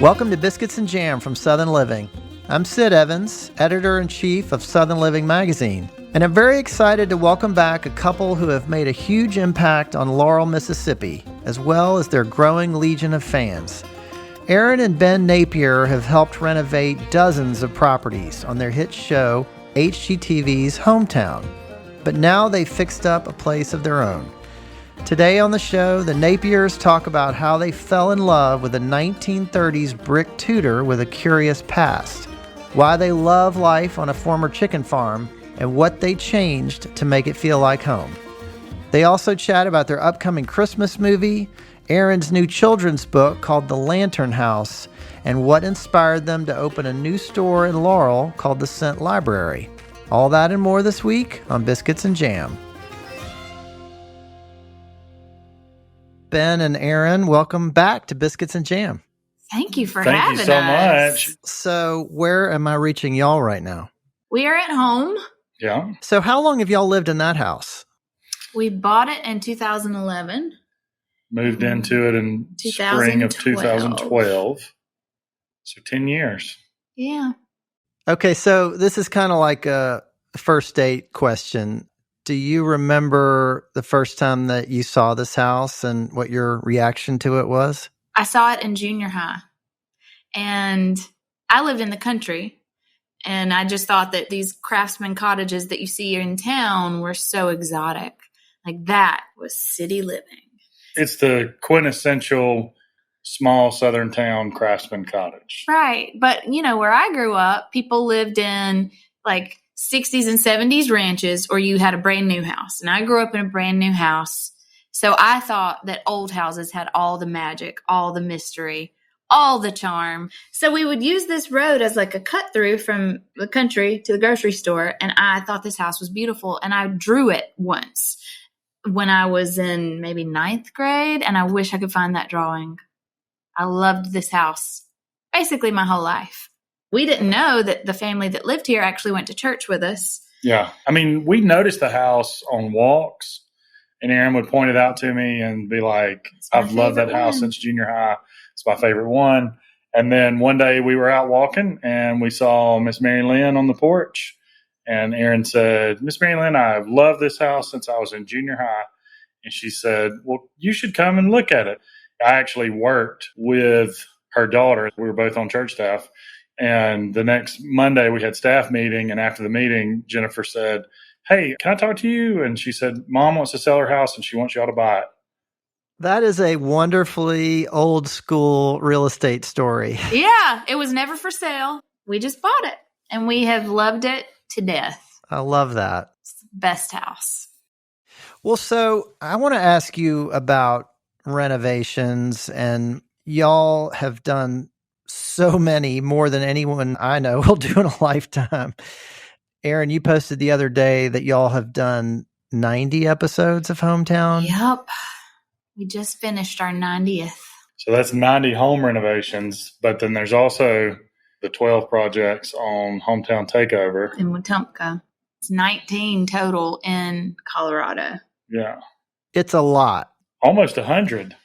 Welcome to Biscuits and Jam from Southern Living. I'm Sid Evans, editor-in-chief of Southern Living magazine, and I'm very excited to welcome back a couple who have made a huge impact on Laurel, Mississippi, as well as their growing legion of fans. Erin and Ben Napier have helped renovate dozens of properties on their hit show, HGTV's Hometown, but now they've fixed up a place of their own. Today on the show, the Napiers talk about how they fell in love with a 1930s brick Tudor with a curious past, why they love life on a former chicken farm, and what they changed to make it feel like home. They also chat about their upcoming Christmas movie, Erin's new children's book called The Lantern House, and what inspired them to open a new store in Laurel called the Scent Library. All that and more this week on Biscuits and Jam. Ben and Erin, welcome back to Biscuits and Jam. Thank you for having us. Thank you so much. So where am I reaching y'all right now? We are at home. Yeah. So how long have y'all lived in that house? We bought it in 2011. Moved into it in spring of 2012. So 10 years. Yeah. Okay, so this is kind of like a first date question. Do you remember the first time that you saw this house and what your reaction to it was? I saw it in junior high. And I lived in the country. And I just thought that these craftsman cottages that you see in town were so exotic. Like that was city living. It's the quintessential small southern town craftsman cottage. Right. But, where I grew up, people lived in like 60s and 70s ranches, or you had a brand new house. And I grew up in a brand new house. So I thought that old houses had all the magic, all the mystery, all the charm. So we would use this road as like a cut through from the country to the grocery store. And I thought this house was beautiful. And I drew it once when I was in maybe 9th grade. And I wish I could find that drawing. I loved this house basically my whole life. We didn't know that the family that lived here actually went to church with us. Yeah. I mean, we noticed the house on walks, and Erin would point it out to me and be like, I've loved that house since junior high. It's my favorite one. And then one day we were out walking and we saw Miss Mary Lynn on the porch. And Erin said, Miss Mary Lynn, I've loved this house since I was in junior high. And she said, well, you should come and look at it. I actually worked with her daughter. We were both on church staff. And the next Monday we had staff meeting. And after the meeting, Jennifer said, hey, can I talk to you? And she said, Mom wants to sell her house and she wants y'all to buy it. That is a wonderfully old school real estate story. Yeah, it was never for sale. We just bought it and we have loved it to death. I love that. It's the best house. Well, so I want to ask you about renovations, and y'all have done so many, more than anyone I know will do in a lifetime. Erin, you posted the other day that y'all have done 90 episodes of Hometown. Yep. We just finished our 90th. So that's 90 home renovations, but then there's also the 12 projects on Hometown Takeover. In Wetumpka. It's 19 total in Colorado. Yeah. It's a lot. Almost 100.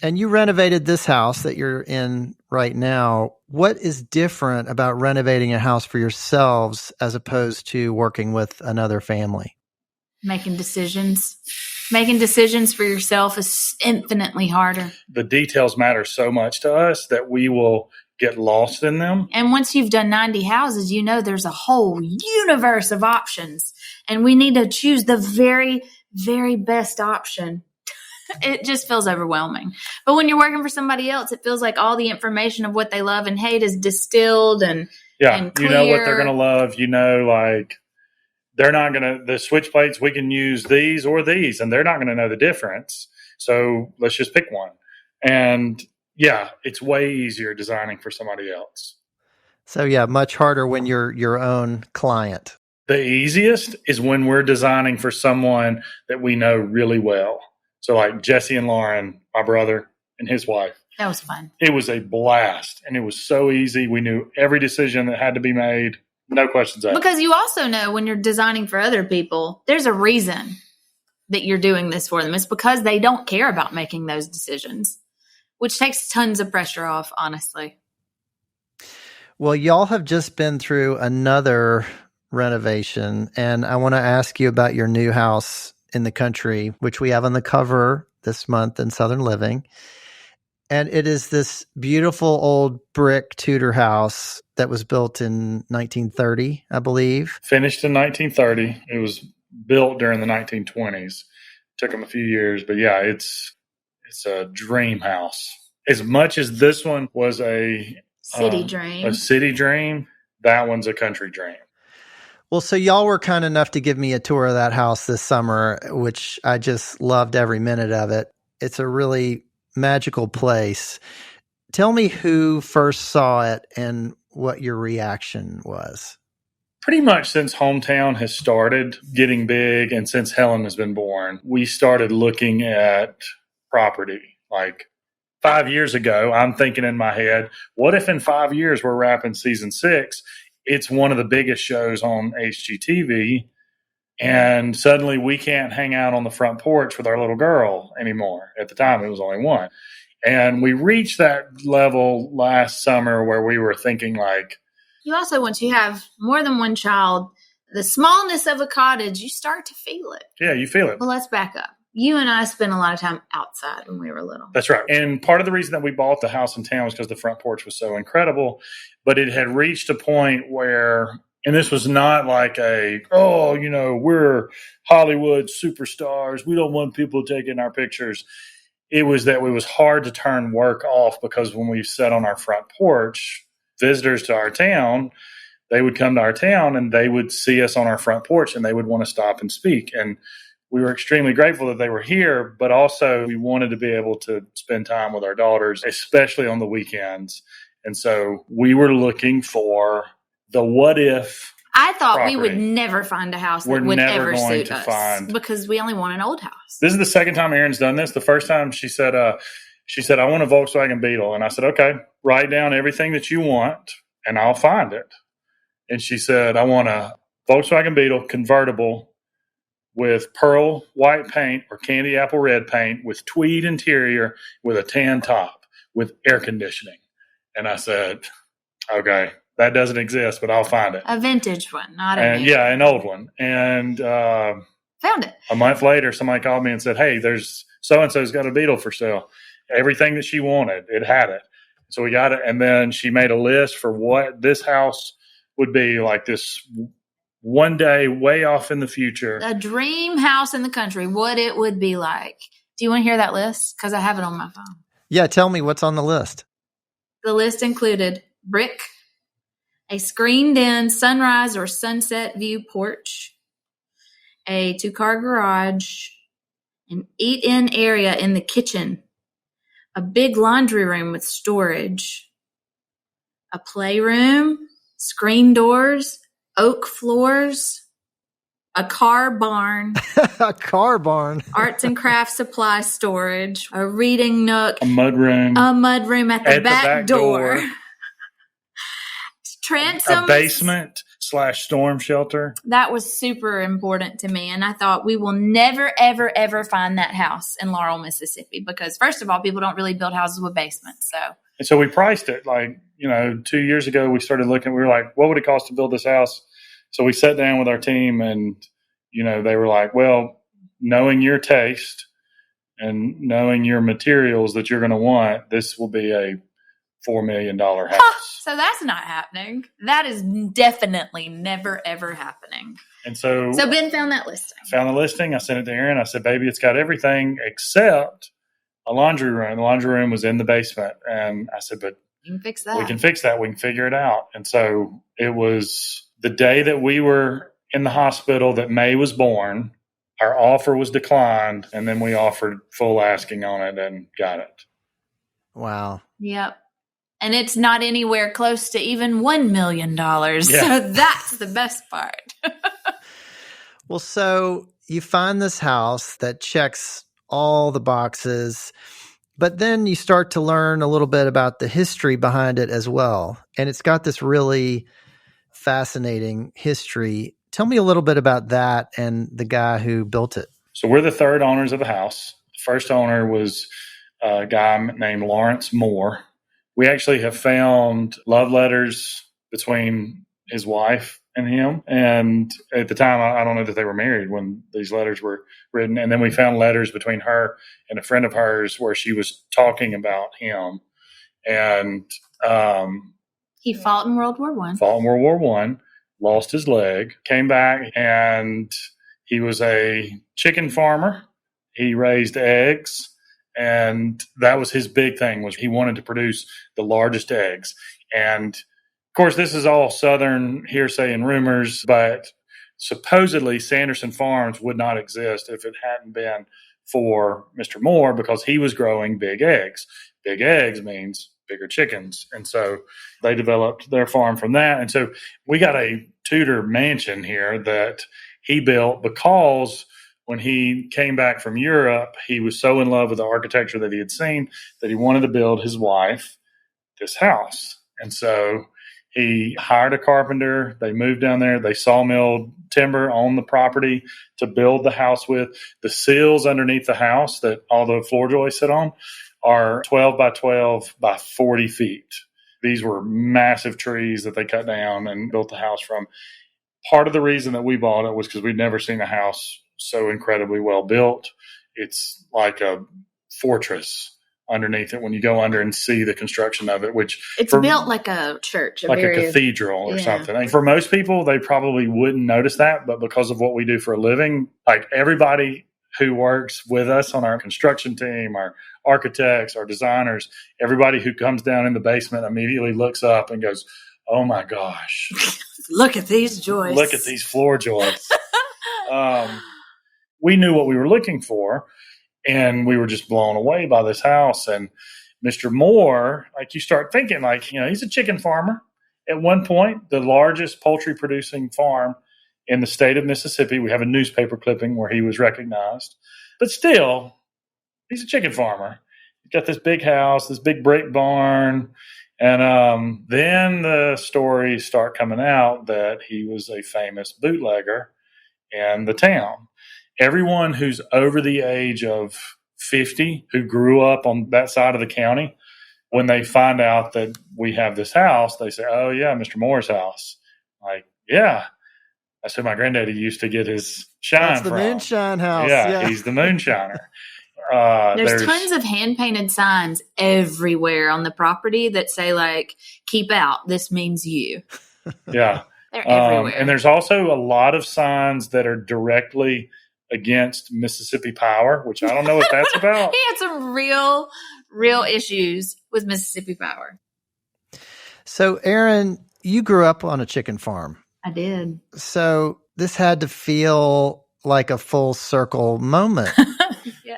And you renovated this house that you're in right now. What is different about renovating a house for yourselves as opposed to working with another family? Making decisions. Making decisions for yourself is infinitely harder. The details matter so much to us that we will get lost in them. And once you've done 90 houses, there's a whole universe of options. And we need to choose the very, very best option. It just feels overwhelming. But when you're working for somebody else, it feels like all the information of what they love and hate is distilled and and clear. You know what they're going to love. Like they're not going to, the switch plates, we can use these or these, and they're not going to know the difference. So let's just pick one. And yeah, it's way easier designing for somebody else. So yeah, much harder when you're your own client. The easiest is when we're designing for someone that we know really well. So like Jesse and Lauren, my brother and his wife. That was fun. It was a blast, and it was so easy. We knew every decision that had to be made. No questions asked. Because you also know when you're designing for other people, there's a reason that you're doing this for them. It's because they don't care about making those decisions, which takes tons of pressure off, honestly. Well, y'all have just been through another renovation, and I want to ask you about your new house in the country, which we have on the cover this month in Southern Living. And it is this beautiful old brick Tudor house that was built in 1930, I believe. Finished in 1930. It was built during the 1920s. Took them a few years, but yeah, it's a dream house. As much as this one was a city dream, that one's a country dream. Well, so y'all were kind enough to give me a tour of that house this summer, which I just loved every minute of it. It's a really magical place. Tell me who first saw it and what your reaction was. Pretty much since Hometown has started getting big and since Helen has been born, we started looking at property. Like 5 years ago, I'm thinking in my head, what if in 5 years we're wrapping season 6? It's one of the biggest shows on HGTV, and suddenly we can't hang out on the front porch with our little girl anymore. At the time, it was only one. And we reached that level last summer where we were thinking like, you also, once you have more than one child, the smallness of a cottage, you start to feel it. Yeah, you feel it. Well, let's back up. You and I spent a lot of time outside when we were little. That's right. And part of the reason that we bought the house in town was because the front porch was so incredible. But it had reached a point where, and this was not like we're Hollywood superstars. We don't want people taking our pictures. It was that it was hard to turn work off because when we sat on our front porch, visitors to our town, they would come to our town and they would see us on our front porch and they would want to stop and speak. And we were extremely grateful that they were here, but also we wanted to be able to spend time with our daughters, especially on the weekends. And so we were looking for the what if. I thought property. We would never find a house that would ever suit us because we only want an old house. This is the second time Erin's done this. The first time she said, I want a Volkswagen Beetle. And I said, okay, write down everything that you want and I'll find it. And she said, I want a Volkswagen Beetle convertible with pearl white paint or candy apple red paint with tweed interior with a tan top with air conditioning. And I said, okay, that doesn't exist, but I'll find it. A vintage one, not a new. Yeah, an old one. And found it. A month later, somebody called me and said, hey, there's so-and-so's got a Beetle for sale. Everything that she wanted, it had it. So we got it. And then she made a list for what this house would be like this one day way off in the future. A dream house in the country, what it would be like. Do you want to hear that list? Because I have it on my phone. Yeah, tell me what's on the list. The list included brick, a screened-in sunrise or sunset view porch, a 2-car garage, an eat-in area in the kitchen, a big laundry room with storage, a playroom, screen doors, oak floors, a car barn. A car barn. Arts and crafts supply storage, a reading nook. A mud room at the back door. Transom. A basement / storm shelter. That was super important to me. And I thought we will never, ever, ever find that house in Laurel, Mississippi. Because first of all, people don't really build houses with basements. And so we priced it 2 years ago, we started looking, we were like, what would it cost to build this house? So we sat down with our team and, they were like, well, knowing your taste and knowing your materials that you're going to want, this will be a $4 million house. So that's not happening. That is definitely never, ever happening. And so Ben found that listing. Found the listing. I sent it to Erin. I said, baby, it's got everything except a laundry room. The laundry room was in the basement. And I said, but you can fix that. We can fix that. We can figure it out. And so it was the day that we were in the hospital that May was born. Our offer was declined. And then we offered full asking on it and got it. Wow. Yep. And it's not anywhere close to even $1 million. Yeah. So that's the best part. Well, so you find this house that checks all the boxes, but then you start to learn a little bit about the history behind it as well. And it's got this really fascinating history. Tell me a little bit about that and the guy who built it. So we're the third owners of the house. The first owner was a guy named Lawrence Moore. We actually have found love letters between his wife and him. And at the time, I don't know that they were married when these letters were written. And then we found letters between her and a friend of hers where she was talking about him. And he fought in World War One. Fought in World War One, lost his leg, came back, and he was a chicken farmer. He raised eggs. And that was his big thing, was he wanted to produce the largest eggs. And of course, this is all Southern hearsay and rumors, but supposedly Sanderson Farms would not exist if it hadn't been for Mr. Moore, because he was growing big eggs. Big eggs means bigger chickens. And so they developed their farm from that. And so we got a Tudor mansion here that he built because when he came back from Europe, he was so in love with the architecture that he had seen that he wanted to build his wife this house. And so he hired a carpenter. They moved down there. They sawmilled timber on the property to build the house with. The sills underneath the house that all the floor joists sit on are 12 by 12 by 40 feet. These were massive trees that they cut down and built the house from. Part of the reason that we bought it was because we'd never seen a house so incredibly well built. It's like a fortress underneath it when you go under and see the construction of it, which it's built like a church, like a cathedral or something. And for most people, they probably wouldn't notice that, but because of what we do for a living, like everybody who works with us on our construction team, our architects, our designers, everybody who comes down in the basement immediately looks up and goes, "Oh my gosh, look at these joists! Look at these floor joists." We knew what we were looking for, and we were just blown away by this house. And Mr. Moore, like, you start thinking, like, he's a chicken farmer. At one point, the largest poultry producing farm in the state of Mississippi. We have a newspaper clipping where he was recognized. But still, he's a chicken farmer. He's got this big house, this big brick barn. And then the stories start coming out that he was a famous bootlegger in the town. Everyone who's over the age of 50 who grew up on that side of the county, when they find out that we have this house, they say, "Oh, yeah, Mr. Moore's house." Like, yeah. That's who my granddaddy used to get his shine from. That's the moonshine house. Yeah, he's the moonshiner. There's tons of hand-painted signs everywhere on the property that say, like, "Keep out. This means you." Yeah. They're everywhere. And there's also a lot of signs that are directly against Mississippi Power, which I don't know what that's about. He had some real issues with Mississippi Power. So, Erin, you grew up on a chicken farm. I did. So this had to feel like a full circle moment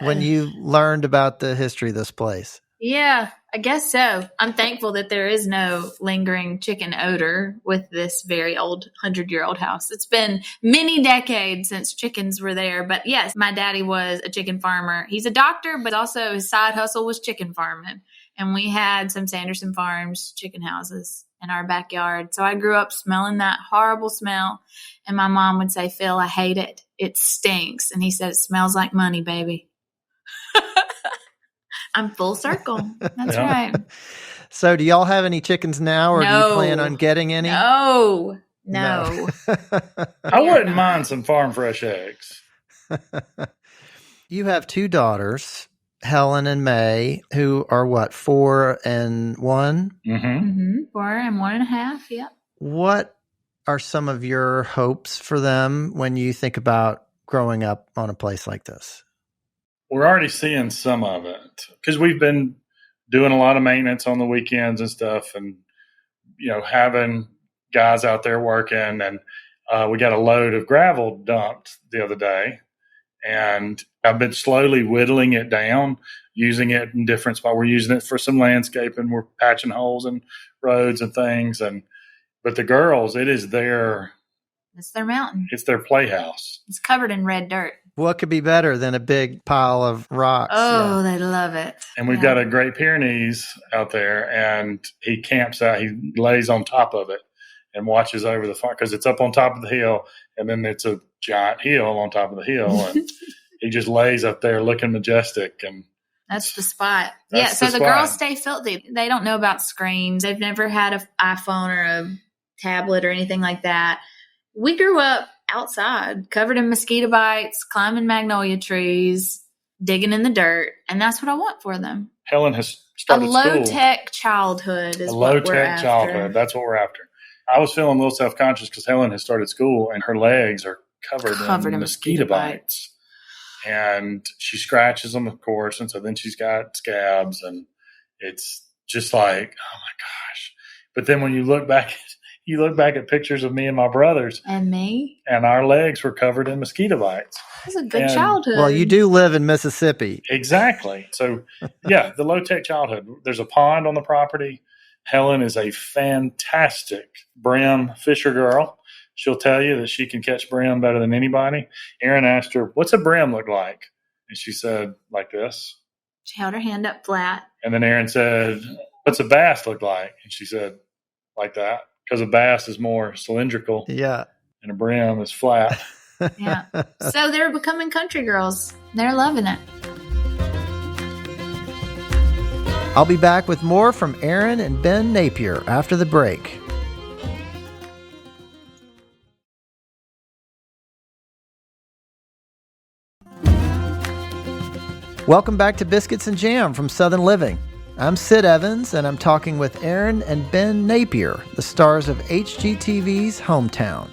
when you learned about the history of this place. Yeah, I guess so. I'm thankful that there is no lingering chicken odor with this very old 100-year-old house. It's been many decades since chickens were there. But yes, my daddy was a chicken farmer. He's a doctor, but also his side hustle was chicken farming. And we had some Sanderson Farms chicken houses in our backyard. So I grew up smelling that horrible smell. And my mom would say, "Phil, I hate it. It stinks." And he said, "It smells like money, baby." I'm full circle. That's right. So do y'all have any chickens now, or do you plan on getting any? No. I wouldn't mind some farm fresh eggs. You have two daughters, Helen and May, who are what, 4 and 1? Mm-hmm. 4 and 1.5. Yep. What are some of your hopes for them when you think about growing up on a place like this? We're already seeing some of it because we've been doing a lot of maintenance on the weekends and stuff, and having guys out there working. And we got a load of gravel dumped the other day, and I've been slowly whittling it down, using it in different spots. We're using it for some landscaping. We're patching holes in roads and things. But the girls, it's their mountain. It's their playhouse. It's covered in red dirt. What could be better than a big pile of rocks? Oh, They love it. And we've got a Great Pyrenees out there, and he camps out. He lays on top of it and watches over the farm because it's up on top of the hill, and then it's a giant hill on top of the hill, and he just lays up there looking majestic. And that's the spot. So the girls stay filthy. They don't know about screens. They've never had an iPhone or a tablet or anything like that. We grew up outside, covered in mosquito bites, climbing magnolia trees, digging in the dirt, and that's what I want for them. Helen has started a school. low-tech childhood is a what we're low-tech after. childhood. That's what we're after. I was feeling a little self-conscious because Helen has started school and her legs are covered in mosquito bites. And she scratches them, of course, and so then she's got scabs, and it's just like, oh my gosh. But then when you look back at pictures of me and my brothers, and me, and our legs were covered in mosquito bites. It was a good childhood. Well, you do live in Mississippi. Exactly. So, yeah, the low-tech childhood. There's a pond on the property. Helen is a fantastic brim fisher girl. She'll tell you that she can catch brim better than anybody. Erin asked her, what's a brim look like? And she said, like this. She held her hand up flat. And then Erin said, what's a bass look like? And she said, like that. Because a bass is more cylindrical. Yeah. And a brim is flat. Yeah. So they're becoming country girls. They're loving it. I'll be back with more from Erin and Ben Napier after the break. Welcome back to Biscuits and Jam from Southern Living. I'm Sid Evans, and I'm talking with Erin and Ben Napier, the stars of HGTV's Hometown.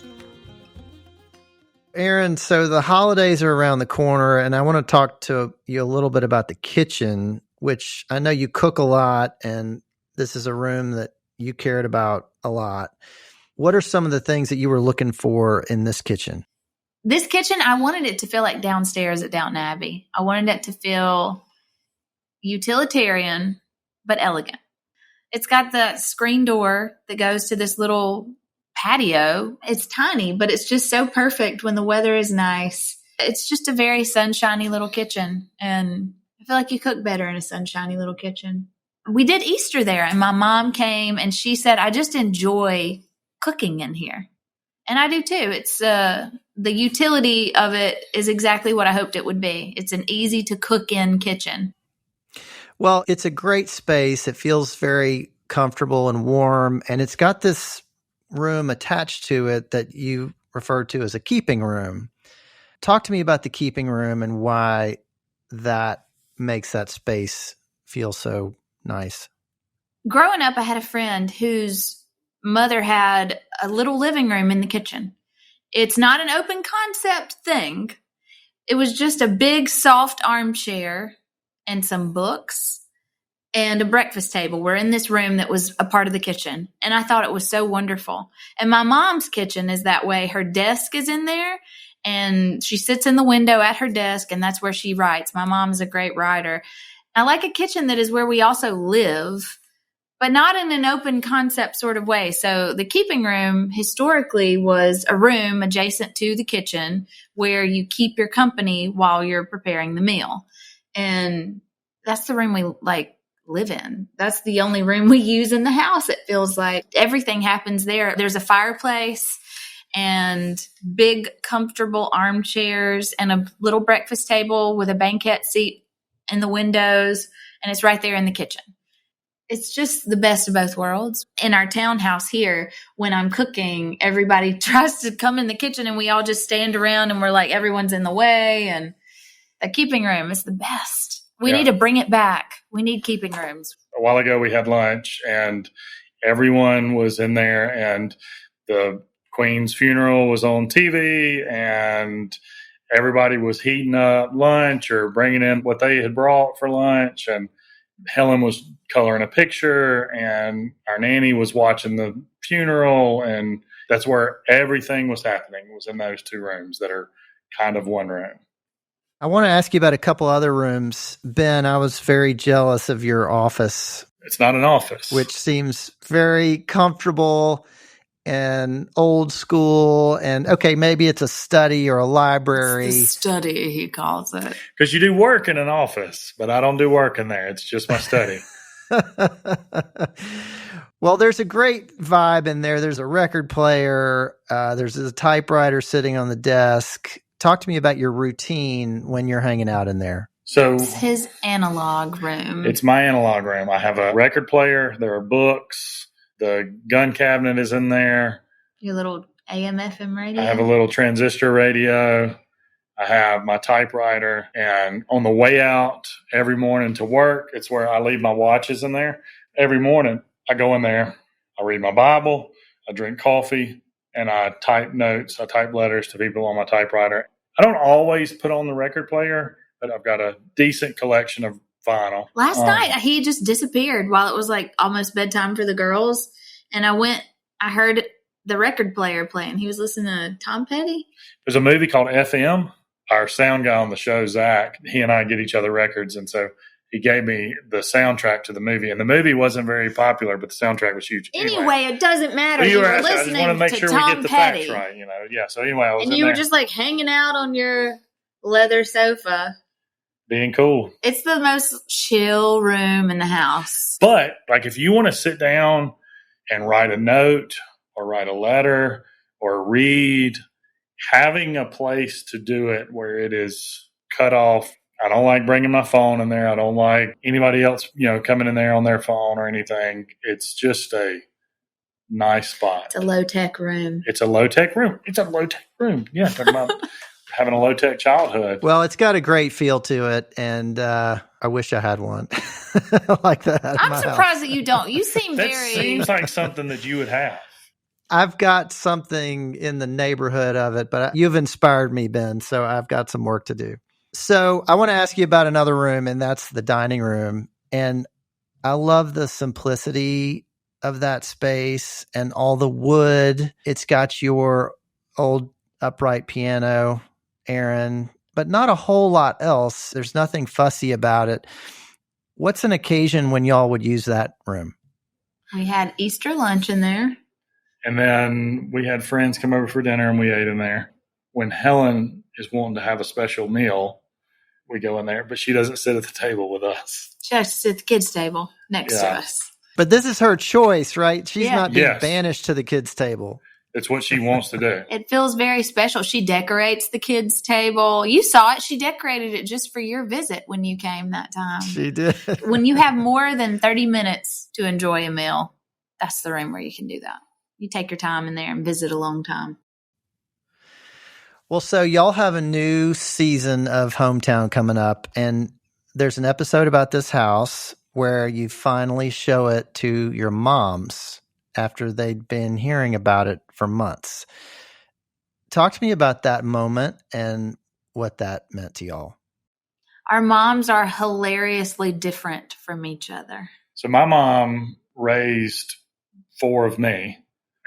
Erin, so the holidays are around the corner, and I want to talk to you a little bit about the kitchen, which I know you cook a lot, and this is a room that you cared about a lot. What are some of the things that you were looking for in this kitchen? This kitchen, I wanted it to feel like downstairs at Downton Abbey. I wanted it to feel utilitarian, but elegant. It's got the screen door that goes to this little patio. It's tiny, but it's just so perfect when the weather is nice. It's just a very sunshiny little kitchen, and I feel like you cook better in a sunshiny little kitchen. We did Easter there, and my mom came, and she said, I just enjoy cooking in here. And I do too. It's the utility of it is exactly what I hoped it would be. It's an easy to cook in kitchen. Well, it's a great space. It feels very comfortable and warm, and it's got this room attached to it that you referred to as a keeping room. Talk to me about the keeping room and why that makes that space feel so nice. Growing up, I had a friend whose mother had a little living room in the kitchen. It's not an open concept thing. It was just a big, soft armchair and some books and a breakfast table were in this room that was a part of the kitchen. And I thought it was so wonderful. And my mom's kitchen is that way. Her desk is in there and she sits in the window at her desk and that's where she writes. My mom is a great writer. I like a kitchen that is where we also live, but not in an open concept sort of way. So the keeping room historically was a room adjacent to the kitchen where you keep your company while you're preparing the meal. And that's the room we live in. That's the only room we use in the house. It feels like everything happens there. There's a fireplace and big, comfortable armchairs and a little breakfast table with a banquette seat in the windows. And it's right there in the kitchen. It's just the best of both worlds. In our townhouse here, when I'm cooking, everybody tries to come in the kitchen and we all just stand around and we're like, everyone's in the way. And the keeping room is the best. We need to bring it back. We need keeping rooms. A while ago, we had lunch and everyone was in there and the Queen's funeral was on TV and everybody was heating up lunch or bringing in what they had brought for lunch. And Helen was coloring a picture and our nanny was watching the funeral. And that's where everything was happening, was in those two rooms that are kind of one room. I want to ask you about a couple other rooms. Ben, I was very jealous of your office. It's not an office. Which seems very comfortable and old school. And okay, maybe it's a study or a library. It's the study, he calls it. Because you do work in an office, but I don't do work in there. It's just my study. Well, there's a great vibe in there. There's a record player. There's a typewriter sitting on the desk. Talk to me about your routine when you're hanging out in there. So it's his analog room. It's my analog room. I have a record player. There are books. The gun cabinet is in there. Your little AM FM radio. I have a little transistor radio. I have my typewriter. And on the way out every morning to work, it's where I leave my watches in there. Every morning, I go in there. I read my Bible. I drink coffee. And I type notes. I type letters to people on my typewriter. I don't always put on the record player, but I've got a decent collection of vinyl. Last night, he just disappeared while it was like almost bedtime for the girls. And I heard the record player playing. He was listening to Tom Petty. There's a movie called FM. Our sound guy on the show, Zach, he and I get each other records. And so he gave me the soundtrack to the movie. And the movie wasn't very popular, but the soundtrack was huge. Anyway, it doesn't matter. You were listening to Tom Petty. I just want to make sure we get the facts right, Yeah, so anyway, I was and you were just like hanging out on your leather sofa. Being cool. It's the most chill room in the house. But like if you want to sit down and write a note or write a letter or read, having a place to do it where it is cut off. I don't like bringing my phone in there. I don't like anybody else, coming in there on their phone or anything. It's just a nice spot. It's a low-tech room. It's a low-tech room. Yeah, talking about having a low-tech childhood. Well, it's got a great feel to it, and I wish I had one like that. I'm surprised that you don't. You seem that seems like something that you would have. I've got something in the neighborhood of it, but you've inspired me, Ben, so I've got some work to do. So I want to ask you about another room, and that's the dining room. And I love the simplicity of that space and all the wood. It's got your old upright piano, Erin, but not a whole lot else. There's nothing fussy about it. What's an occasion when y'all would use that room? We had Easter lunch in there. And then we had friends come over for dinner and we ate in there. When Helen is wanting to have a special meal, we go in there, but she doesn't sit at the table with us. She has to sit at the kids' table next to us. But this is her choice, right? She's not being banished to the kids' table. It's what she wants to do. It feels very special. She decorates the kids' table. You saw it. She decorated it just for your visit when you came that time. She did. When you have more than 30 minutes to enjoy a meal, that's the room where you can do that. You take your time in there and visit a long time. Well, so y'all have a new season of Hometown coming up, and there's an episode about this house where you finally show it to your moms after they'd been hearing about it for months. Talk to me about that moment and what that meant to y'all. Our moms are hilariously different from each other. So my mom raised 4 of me,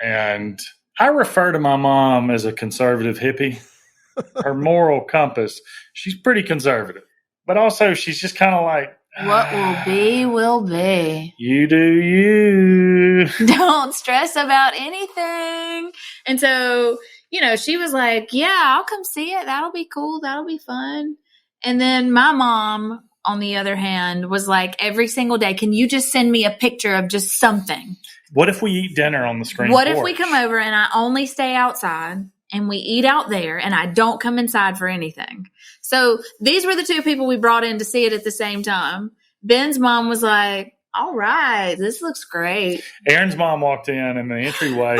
and I refer to my mom as a conservative hippie. Her moral compass, she's pretty conservative, but also she's just kind of like, what will be, will be. You do you. Don't stress about anything. And so, she was like, yeah, I'll come see it. That'll be cool. That'll be fun. And then my mom, on the other hand, was like, every single day, can you just send me a picture of just something? What if we eat dinner on the screen What porch? If we come over and I only stay outside and we eat out there and I don't come inside for anything? So these were the 2 people we brought in to see it at the same time. Ben's mom was like, all right, this looks great. Erin's mom walked in the entryway.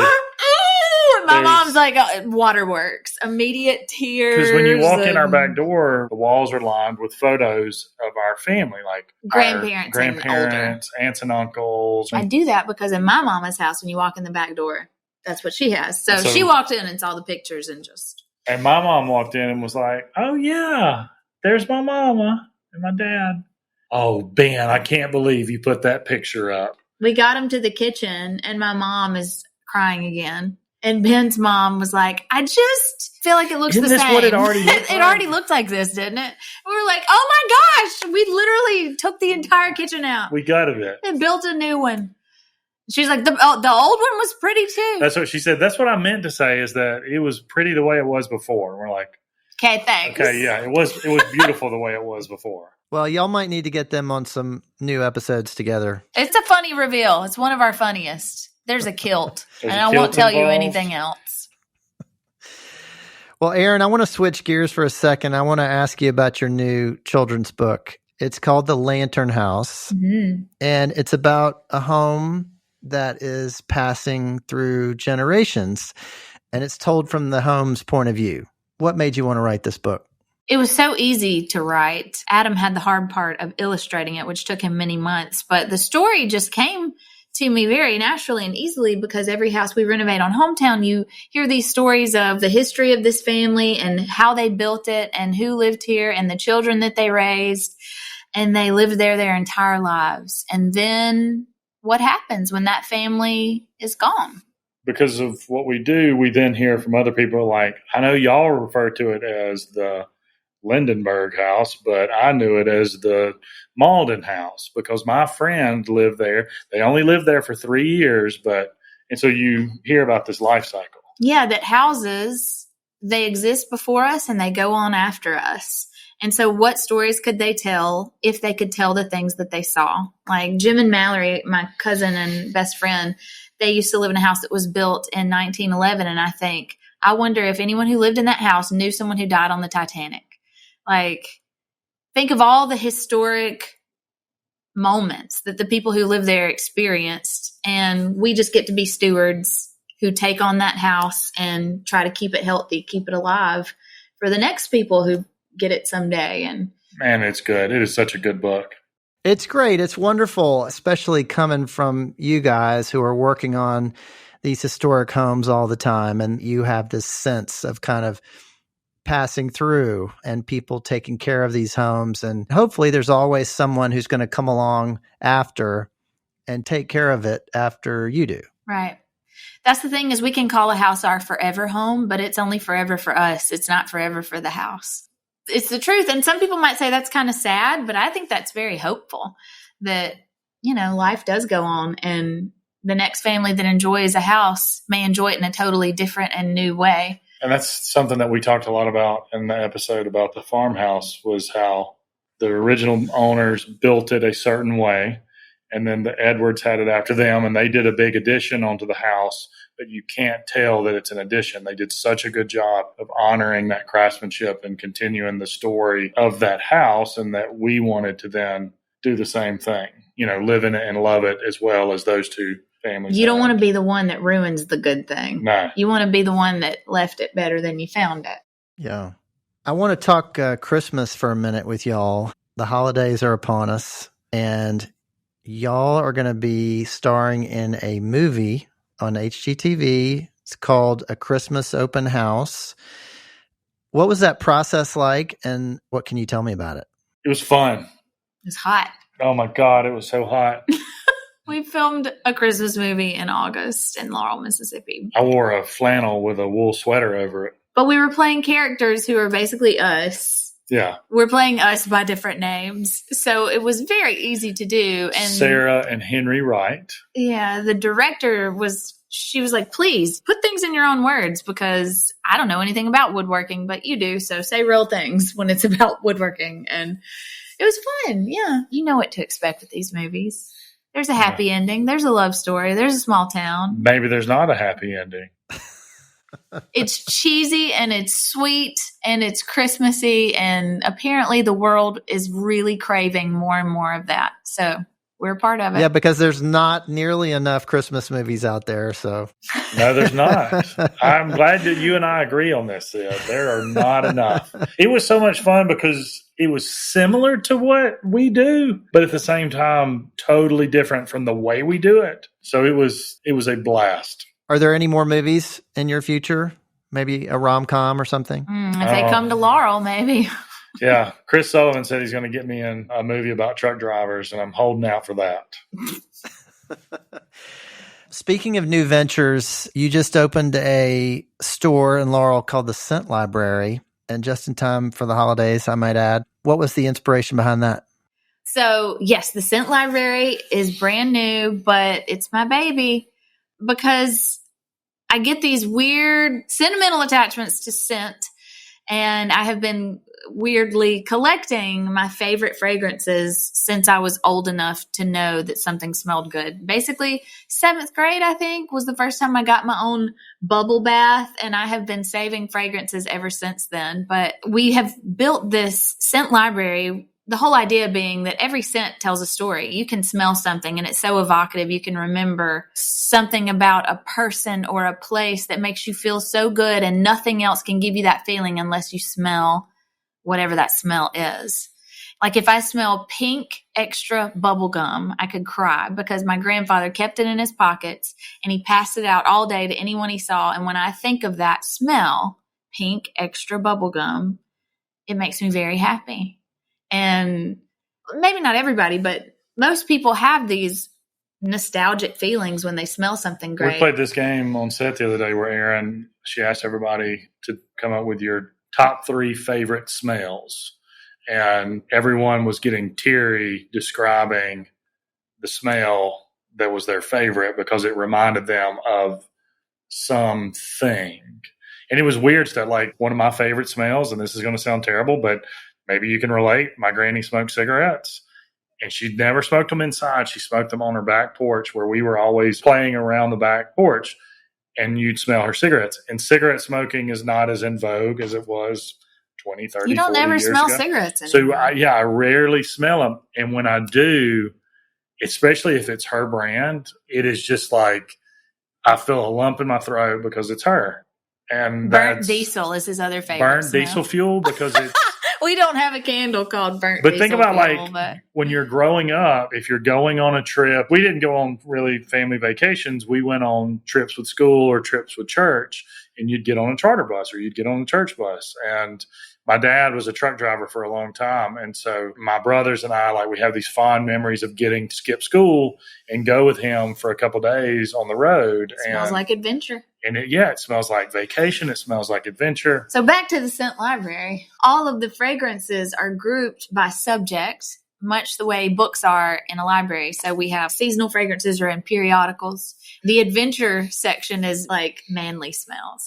My mom's like, waterworks, immediate tears. Because when you walk in our back door, the walls are lined with photos of our family, like grandparents, aunts and uncles. I do that because in my mama's house, when you walk in the back door, that's what she has. So she walked in and saw the pictures And my mom walked in and was like, oh, yeah, there's my mama and my dad. Oh, Ben, I can't believe you put that picture up. We got him to the kitchen and my mom is crying again. And Ben's mom was like, I just feel like it looks the same. Isn't this what it already looked like? It already looked like this, didn't it? We were like, oh my gosh, we literally took the entire kitchen out. We gutted it. And built a new one. She's like, the old one was pretty too. That's what she said. That's what I meant to say, is that it was pretty the way it was before. We're like, okay, thanks. Okay, yeah, it was beautiful the way it was before. Well, y'all might need to get them on some new episodes together. It's a funny reveal. It's one of our funniest. There's a kilt, and I won't tell you anything else. Well, Erin, I want to switch gears for a second. I want to ask you about your new children's book. It's called The Lantern House, and it's about a home that is passing through generations, and it's told from the home's point of view. What made you want to write this book? It was so easy to write. Adam had the hard part of illustrating it, which took him many months. But the story just came to me very naturally and easily because every house we renovate on Hometown, you hear these stories of the history of this family and how they built it and who lived here and the children that they raised. And they lived there their entire lives. And then what happens when that family is gone? Because of what we do, we then hear from other people like, I know y'all refer to it as the Lindenberg house, but I knew it as the Malden house because my friend lived there. They only lived there for 3 years, and so you hear about this life cycle. Yeah, that houses, they exist before us and they go on after us. And so what stories could they tell if they could tell the things that they saw? Like Jim and Mallory, my cousin and best friend, they used to live in a house that was built in 1911. And I wonder if anyone who lived in that house knew someone who died on the Titanic. Like, think of all the historic moments that the people who live there experienced. And we just get to be stewards who take on that house and try to keep it healthy, keep it alive for the next people who get it someday. And man, it's good. It is such a good book. It's great. It's wonderful, especially coming from you guys who are working on these historic homes all the time. And you have this sense of kind of passing through and people taking care of these homes. And hopefully there's always someone who's going to come along after and take care of it after you do. Right. That's the thing is we can call a house our forever home, but it's only forever for us. It's not forever for the house. It's the truth. And some people might say that's kind of sad, but I think that's very hopeful that, life does go on and the next family that enjoys a house may enjoy it in a totally different and new way. And that's something that we talked a lot about in the episode about the farmhouse was how the original owners built it a certain way. And then the Edwards had it after them and they did a big addition onto the house, but you can't tell that it's an addition. They did such a good job of honoring that craftsmanship and continuing the story of that house and that we wanted to then do the same thing, live in it and love it as well as those two families. You don't want to be the one that ruins the good thing. No. You want to be the one that left it better than you found it. Yeah. I want to talk Christmas for a minute with y'all. The holidays are upon us and y'all are going to be starring in a movie on HGTV. It's called A Christmas Open House. What was that process like and what can you tell me about it? It was fun. It was hot. Oh my God, it was so hot. We filmed a Christmas movie in August in Laurel, Mississippi. I wore a flannel with a wool sweater over it. But we were playing characters who are basically us. Yeah. We're playing us by different names. So it was very easy to do. And Sarah and Henry Wright. Yeah, the director she was like, please put things in your own words because I don't know anything about woodworking, but you do. So say real things when it's about woodworking. And it was fun. Yeah. You know what to expect with these movies. There's a happy ending. There's a love story. There's a small town. Maybe there's not a happy ending. It's cheesy and it's sweet and it's Christmassy. And apparently the world is really craving more and more of that. So we're a part of it. Yeah, because there's not nearly enough Christmas movies out there. So no, there's not. I'm glad that you and I agree on this. There are not enough. It was so much fun because it was similar to what we do, but at the same time, totally different from the way we do it. So it was a blast. Are there any more movies in your future? Maybe a rom-com or something? If they come to Laurel, maybe. Yeah. Chris Sullivan said he's going to get me in a movie about truck drivers, and I'm holding out for that. Speaking of new ventures, you just opened a store in Laurel called the Scent Library, and just in time for the holidays, I might add. What was the inspiration behind that? So, yes, the Scent Library is brand new, but it's my baby because I get these weird sentimental attachments to scent, and I have been weirdly collecting my favorite fragrances since I was old enough to know that something smelled good. Basically, 7th grade, I think, was the first time I got my own bubble bath, and I have been saving fragrances ever since then. But we have built this scent library the whole idea being that every scent tells a story. You can smell something and it's so evocative. You can remember something about a person or a place that makes you feel so good, and nothing else can give you that feeling unless you smell whatever that smell is. Like if I smell pink extra bubble gum, I could cry because my grandfather kept it in his pockets and he passed it out all day to anyone he saw. And when I think of that smell, pink extra bubble gum, it makes me very happy. And maybe not everybody, but most people have these nostalgic feelings when they smell something great. We played this game on set the other day where Erin, she asked everybody to come up with your top 3 favorite smells. And everyone was getting teary describing the smell that was their favorite because it reminded them of something. And it was weird stuff. Like one of my favorite smells, and this is going to sound terrible, but maybe you can relate. My granny smoked cigarettes, and she never smoked them inside. She smoked them on her back porch where we were always playing around the back porch, and you'd smell her cigarettes. And cigarette smoking is not as in vogue as it was 20, 30, you don't 40 ever years smell ago. cigarettes anymore. So, I rarely smell them. And when I do, especially if it's her brand, it is just like I feel a lump in my throat because it's her. And burnt diesel is his other favorite. Burnt smell. diesel fuel because it's. We don't have a candle called burnt But diesel think about fuel, like when you're growing up, if you're going on a trip, we didn't go on really family vacations. We went on trips with school or trips with church, and you'd get on a charter bus or you'd get on a church bus. And my dad was a truck driver for a long time. And so my brothers and I, like, we have these fond memories of getting to skip school and go with him for a couple of days on the road. It smells like adventure. And it smells like vacation. It smells like adventure. So back to the scent library. All of the fragrances are grouped by subject, much the way books are in a library. So we have seasonal fragrances or in periodicals. The adventure section is like manly smells.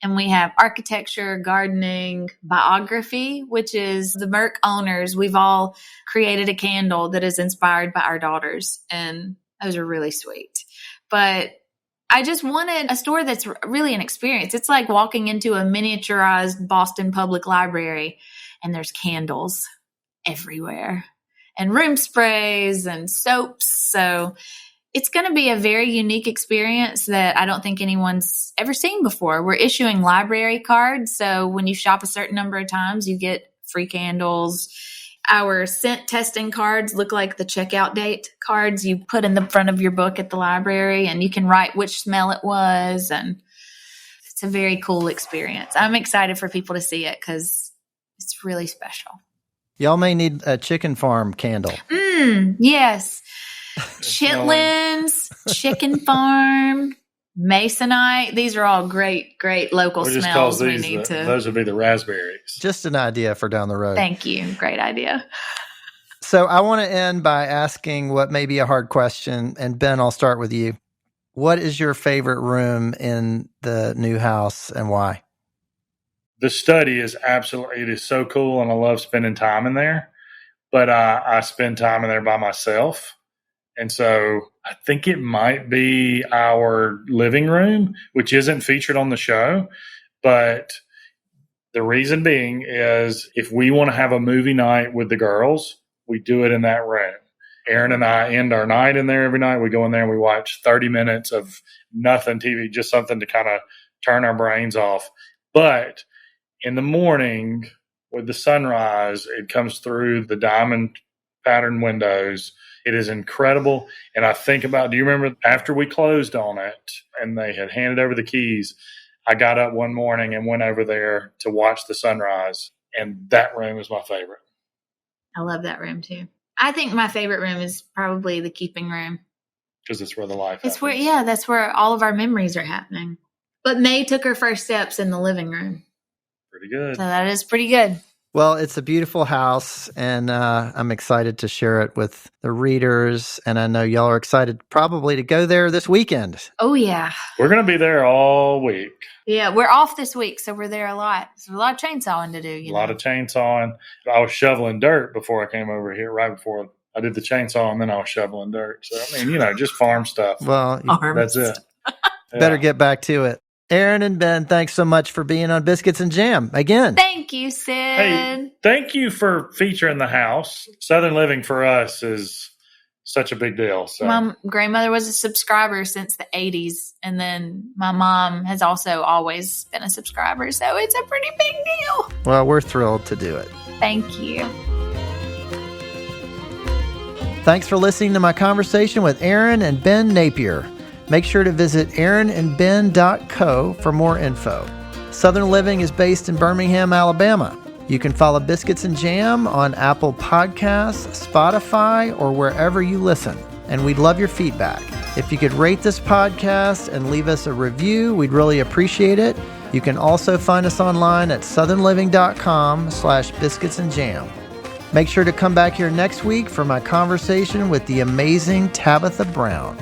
And we have architecture, gardening, biography, which is the Merck owners. We've all created a candle that is inspired by our daughters. And those are really sweet. But I just wanted a store that's really an experience. It's like walking into a miniaturized Boston Public Library, and there's candles everywhere and room sprays and soaps. So it's going to be a very unique experience that I don't think anyone's ever seen before. We're issuing library cards. So when you shop a certain number of times, you get free candles. Our scent testing cards look like the checkout date cards you put in the front of your book at the library, and you can write which smell it was. And it's a very cool experience. I'm excited for people to see it because it's really special. Y'all may need a chicken farm candle. Yes. Chitlins, Chicken Farm, Masonite. These are all great, great local smells we need to. Those would be the raspberries. Just an idea for down the road. Thank you. Great idea. So I want to end by asking what may be a hard question. And Ben, I'll start with you. What is your favorite room in the new house and why? The study is it is so cool, and I love spending time in there. But I spend time in there by myself. And so I think it might be our living room, which isn't featured on the show. But the reason being is if we want to have a movie night with the girls, we do it in that room. Erin and I end our night in there every night. We go in there and we watch 30 minutes of nothing TV, just something to kind of turn our brains off. But in the morning with the sunrise, it comes through the diamond pattern windows. It is incredible. And I think about, do you remember after we closed on it and they had handed over the keys, I got up one morning and went over there to watch the sunrise. And that room is my favorite. I love that room too. I think my favorite room is probably the keeping room. Because it's where the life It's happens. that's where all of our memories are happening. But May took her first steps in the living room. Pretty good. So that is pretty good. Well, it's a beautiful house, and I'm excited to share it with the readers. And I know y'all are excited probably to go there this weekend. Oh, yeah. We're going to be there all week. Yeah, we're off this week, so we're there a lot. There's a lot of chainsawing to do. A lot of chainsawing. I was shoveling dirt before I came over here, right before I did the chainsaw, and then I was shoveling dirt. So, I mean, just farm stuff. Well, that's it. better get back to it. Erin and Ben, thanks so much for being on Biscuits and Jam again. Thank you, Sid. Hey, thank you for featuring the house. Southern Living for us is such a big deal. So. My grandmother was a subscriber since the 80s, and then my mom has also always been a subscriber, so it's a pretty big deal. Well, we're thrilled to do it. Thank you. Thanks for listening to my conversation with Erin and Ben Napier. Make sure to visit erinandben.co for more info. Southern Living is based in Birmingham, Alabama. You can follow Biscuits and Jam on Apple Podcasts, Spotify, or wherever you listen. And we'd love your feedback. If you could rate this podcast and leave us a review, we'd really appreciate it. You can also find us online at southernliving.com/biscuitsandjam. Make sure to come back here next week for my conversation with the amazing Tabitha Brown.